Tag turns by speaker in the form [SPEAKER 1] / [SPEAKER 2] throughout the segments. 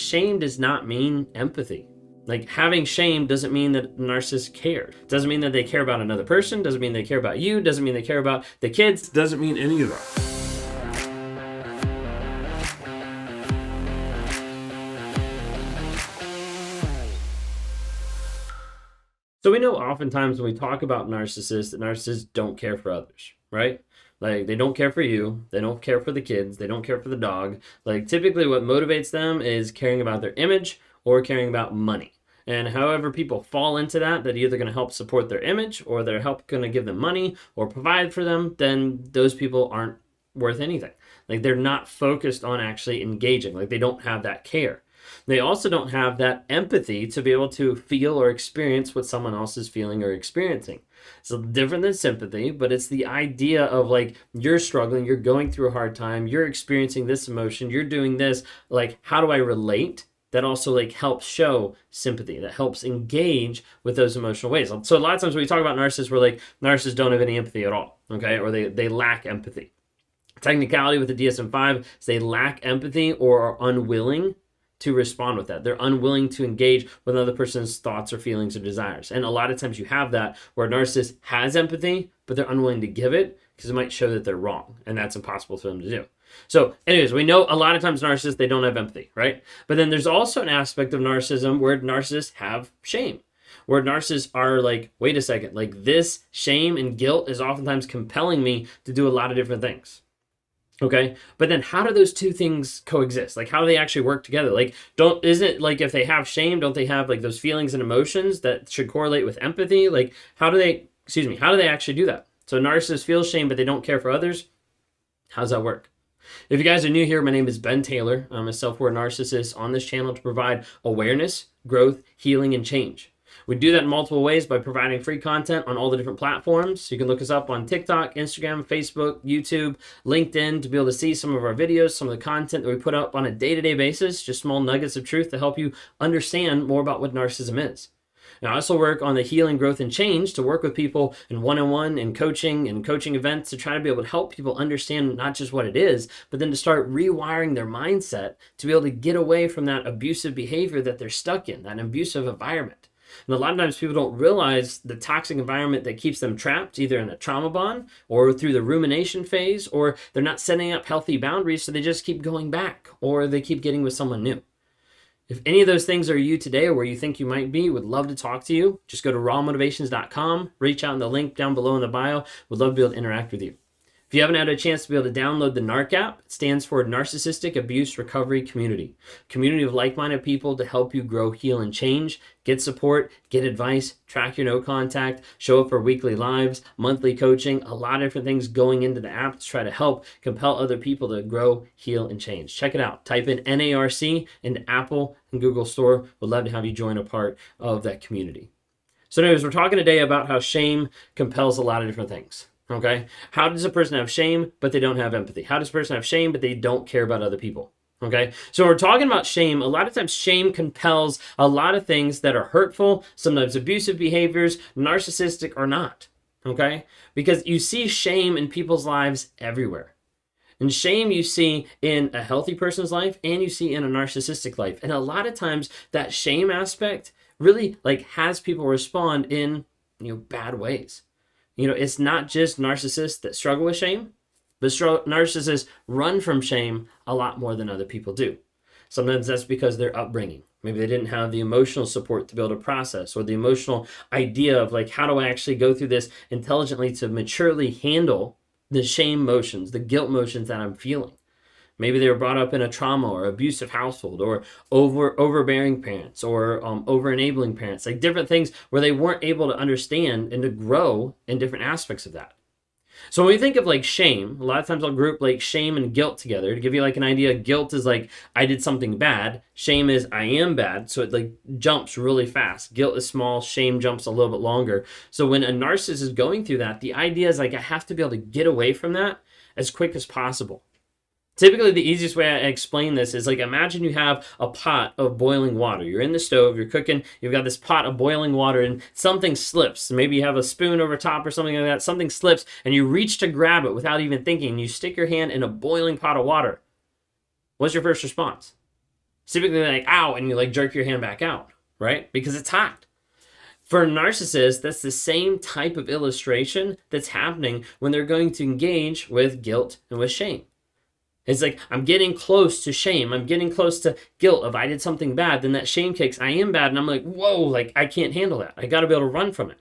[SPEAKER 1] shame does not mean empathy. Like, having shame doesn't mean that narcissists care. Doesn't mean that they care about another person. Doesn't mean they care about you. Doesn't mean they care about the kids. Doesn't mean any of that. So we know oftentimes when we talk about narcissists, that narcissists don't care for others, right? Like, they don't care for you. They don't care for the kids. They don't care for the dog. Like, typically what motivates them is caring about their image or caring about money. And however people fall into that either going to help support their image or they're going to give them money or provide for them, then those people aren't worth anything. Like, they're not focused on actually engaging. Like, they don't have that care. They also don't have that empathy to be able to feel or experience what someone else is feeling or experiencing. So different than sympathy, but it's the idea of like, you're struggling, you're going through a hard time, you're experiencing this emotion, you're doing this, like, how do I relate? That also like helps show sympathy, that helps engage with those emotional ways. So a lot of times when we talk about narcissists, we're like, narcissists don't have any empathy at all, okay? Or they lack empathy. Technicality with the DSM-5 is they lack empathy or are unwilling to respond with that. They're unwilling to engage with another person's thoughts or feelings or desires. And a lot of times you have that where a narcissist has empathy, but they're unwilling to give it because it might show that they're wrong, and that's impossible for them to do. So anyways, we know a lot of times narcissists, they don't have empathy, right? But then there's also an aspect of narcissism where narcissists have shame, where narcissists are like, wait a second, like, this shame and guilt is oftentimes compelling me to do a lot of different things. Okay, but then how do those two things coexist? Like, how do they actually work together? Like, isn't it like if they have shame, don't they have like those feelings and emotions that should correlate with empathy? Like, how do they actually do that? So narcissists feel shame, but they don't care for others. How does that work? If you guys are new here, my name is Ben Taylor. I'm a self-aware narcissist on this channel to provide awareness, growth, healing, and change. We do that in multiple ways by providing free content on all the different platforms. You can look us up on TikTok, Instagram, Facebook, YouTube, LinkedIn to be able to see some of our videos, some of the content that we put up on a day-to-day basis, just small nuggets of truth to help you understand more about what narcissism is. Now, I also work on the healing, growth, and change to work with people in one-on-one and coaching events to try to be able to help people understand not just what it is, but then to start rewiring their mindset to be able to get away from that abusive behavior that they're stuck in, that abusive environment. And a lot of times people don't realize the toxic environment that keeps them trapped either in a trauma bond or through the rumination phase, or they're not setting up healthy boundaries, so they just keep going back or they keep getting with someone new. If any of those things are you today or where you think you might be, would love to talk to you. Just go to rawmotivations.com, reach out in the link down below in the bio. Would love to be able to interact with you. If you haven't had a chance to be able to download the NARC app, it stands for Narcissistic Abuse Recovery Community. Community of like-minded people to help you grow, heal, and change. Get support, get advice, track your no contact, show up for weekly lives, monthly coaching, a lot of different things going into the app to try to help compel other people to grow, heal, and change. Check it out. Type in NARC into Apple and Google Store. Would love to have you join a part of that community. So anyways, we're talking today about how shame compels a lot of different things. Okay, how does a person have shame, but they don't have empathy? How does a person have shame, but they don't care about other people? Okay, so when we're talking about shame, a lot of times shame compels a lot of things that are hurtful, sometimes abusive behaviors, narcissistic or not. Okay, because you see shame in people's lives everywhere. And shame you see in a healthy person's life and you see in a narcissistic life. And a lot of times that shame aspect really like has people respond in, bad ways. It's not just narcissists that struggle with shame, but narcissists run from shame a lot more than other people do. Sometimes that's because their upbringing. Maybe they didn't have the emotional support to be able to process, or the emotional idea of like, how do I actually go through this intelligently to maturely handle the shame motions, the guilt motions that I'm feeling. Maybe they were brought up in a trauma or abusive household, or overbearing parents, or over-enabling parents, like different things where they weren't able to understand and to grow in different aspects of that. So when we think of like shame, a lot of times I'll group like shame and guilt together to give you like an idea. Guilt is like, I did something bad. Shame is, I am bad. So it like jumps really fast. Guilt is small. Shame jumps a little bit longer. So when a narcissist is going through that, the idea is like, I have to be able to get away from that as quick as possible. Typically, the easiest way I explain this is like, imagine you have a pot of boiling water. You're in the stove, you're cooking, you've got this pot of boiling water and something slips. Maybe you have a spoon over top or something like that. Something slips and you reach to grab it without even thinking. You stick your hand in a boiling pot of water. What's your first response? It's typically like, ow, and you like jerk your hand back out, right? Because it's hot. For a narcissist, that's the same type of illustration that's happening when they're going to engage with guilt and with shame. It's like, I'm getting close to shame. I'm getting close to guilt. If I did something bad, then that shame kicks. I am bad. And I'm like, whoa, like I can't handle that. I got to be able to run from it.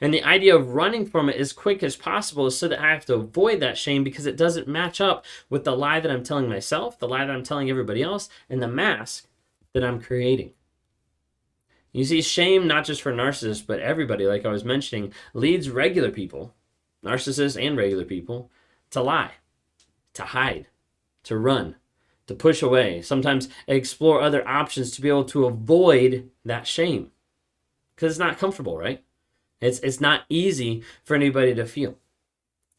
[SPEAKER 1] And the idea of running from it as quick as possible is so that I have to avoid that shame because it doesn't match up with the lie that I'm telling myself, the lie that I'm telling everybody else, and the mask that I'm creating. You see, shame, not just for narcissists, but everybody, like I was mentioning, leads regular people, narcissists and regular people, to lie, to hide, to run, to push away, sometimes explore other options to be able to avoid that shame. Because it's not comfortable, right? It's not easy for anybody to feel.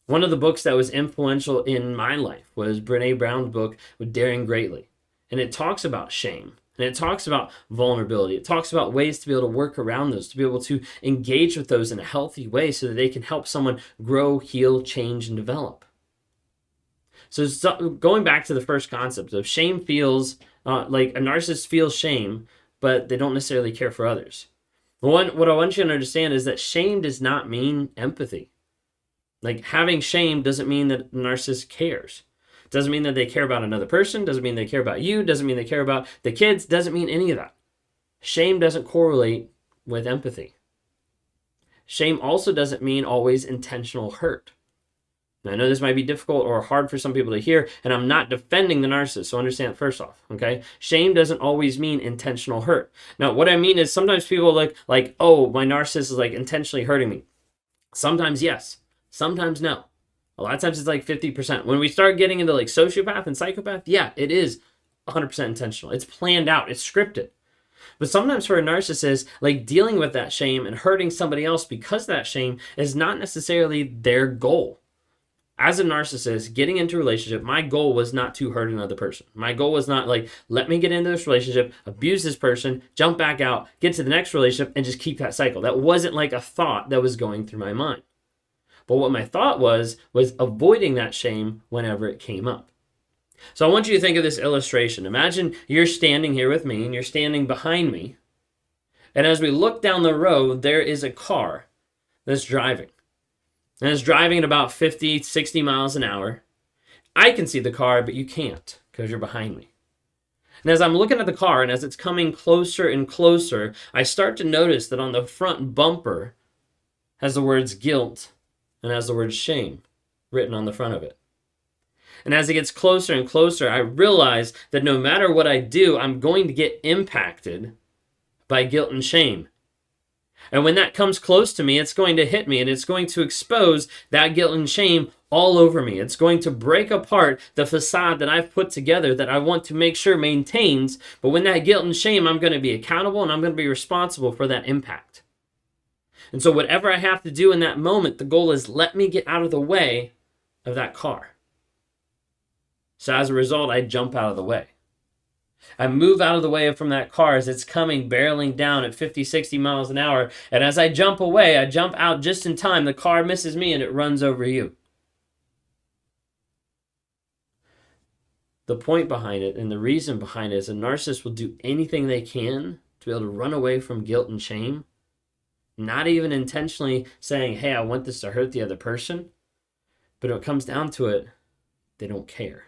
[SPEAKER 1] One of the books that was influential in my life was Brene Brown's book, Daring Greatly. And it talks about shame. And it talks about vulnerability. It talks about ways to be able to work around those, to be able to engage with those in a healthy way so that they can help someone grow, heal, change, and develop. So going back to the first concept of shame feels, like a narcissist feels shame, but they don't necessarily care for others. What I want you to understand is that shame does not mean empathy. Like having shame doesn't mean that the narcissist cares. Doesn't mean that they care about another person, doesn't mean they care about you, doesn't mean they care about the kids, doesn't mean any of that. Shame doesn't correlate with empathy. Shame also doesn't mean always intentional hurt. Now, I know this might be difficult or hard for some people to hear, and I'm not defending the narcissist, so understand it first off, okay? Shame doesn't always mean intentional hurt. Now, what I mean is sometimes people like, oh, my narcissist is like intentionally hurting me. Sometimes yes, sometimes no. A lot of times it's like 50%. When we start getting into like sociopath and psychopath, yeah, it is 100% intentional. It's planned out. It's scripted. But sometimes for a narcissist, like dealing with that shame and hurting somebody else because of that shame is not necessarily their goal. As a narcissist, getting into a relationship, my goal was not to hurt another person. My goal was not like, let me get into this relationship, abuse this person, jump back out, get to the next relationship, and just keep that cycle. That wasn't like a thought that was going through my mind. But what my thought was avoiding that shame whenever it came up. So I want you to think of this illustration. Imagine you're standing here with me and you're standing behind me. And as we look down the road, there is a car that's driving. And it's driving at about 50, 60 miles an hour. I can see the car, but you can't because you're behind me. And as I'm looking at the car and as it's coming closer and closer, I start to notice that on the front bumper has the words guilt and has the word shame written on the front of it. And as it gets closer and closer, I realize that no matter what I do, I'm going to get impacted by guilt and shame. And when that comes close to me, it's going to hit me and it's going to expose that guilt and shame all over me. It's going to break apart the facade that I've put together that I want to make sure maintains. But when that guilt and shame, I'm going to be accountable and I'm going to be responsible for that impact. And so whatever I have to do in that moment, the goal is let me get out of the way of that car. So as a result, I jump out of the way. I move out of the way from that car as it's coming barreling down at 50, 60 miles an hour. And as I jump away, I jump out just in time. The car misses me and it runs over you. The point behind it and the reason behind it is a narcissist will do anything they can to be able to run away from guilt and shame. Not even intentionally saying, hey, I want this to hurt the other person. But when it comes down to it, they don't care.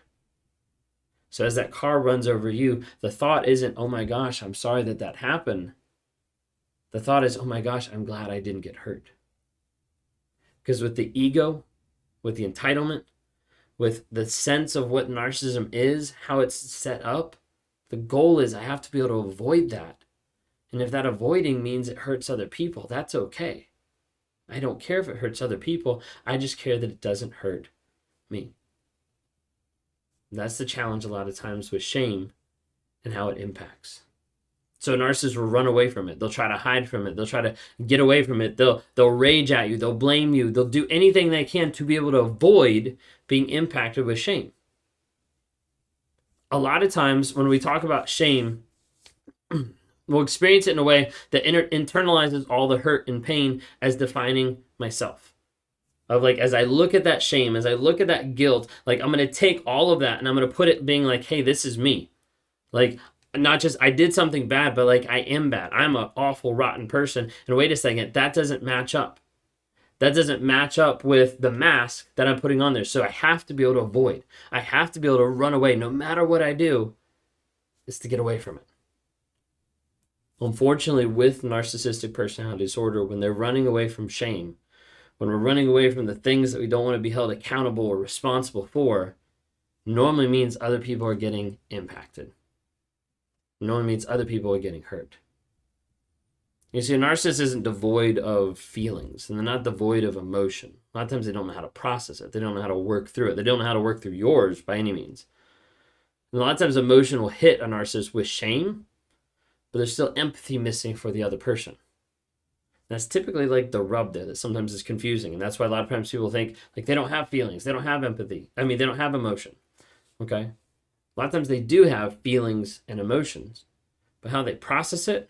[SPEAKER 1] So as that car runs over you, the thought isn't, oh my gosh, I'm sorry that happened. The thought is, oh my gosh, I'm glad I didn't get hurt. Because with the ego, with the entitlement, with the sense of what narcissism is, how it's set up, the goal is I have to be able to avoid that. And if that avoiding means it hurts other people, that's okay. I don't care if it hurts other people. I just care that it doesn't hurt me. That's the challenge a lot of times with shame and how it impacts. So narcissists will run away from it. They'll try to hide from it. They'll try to get away from it. They'll rage at you. They'll blame you. They'll do anything they can to be able to avoid being impacted with shame. A lot of times when we talk about shame, we'll experience it in a way that internalizes all the hurt and pain as defining myself. Of like, as I look at that shame, as I look at that guilt, like I'm going to take all of that and I'm going to put it being like, hey, this is me. Like not just I did something bad, but like I am bad. I'm an awful, rotten person. And wait a second, that doesn't match up. That doesn't match up with the mask that I'm putting on there. So I have to be able to avoid. I have to be able to run away no matter what I do, is to get away from it. Unfortunately, with narcissistic personality disorder, when they're running away from shame, when we're running away from the things that we don't want to be held accountable or responsible for, normally means other people are getting impacted. Normally means other people are getting hurt. You see, a narcissist isn't devoid of feelings, and they're not devoid of emotion. A lot of times they don't know how to process it. They don't know how to work through it. They don't know how to work through yours by any means. And a lot of times emotion will hit a narcissist with shame, but there's still empathy missing for the other person. That's typically like the rub there that sometimes is confusing. And that's why a lot of times people think like they don't have feelings. They don't have empathy. I mean, they don't have emotion. Okay? A lot of times they do have feelings and emotions, but how they process it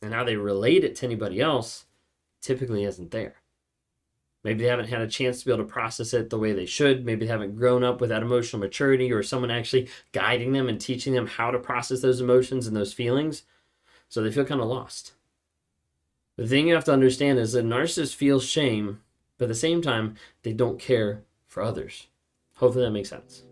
[SPEAKER 1] and how they relate it to anybody else typically isn't there. Maybe they haven't had a chance to be able to process it the way they should. Maybe they haven't grown up with that emotional maturity or someone actually guiding them and teaching them how to process those emotions and those feelings. So they feel kind of lost. The thing you have to understand is that narcissists feel shame, but at the same time, they don't care for others. Hopefully that makes sense.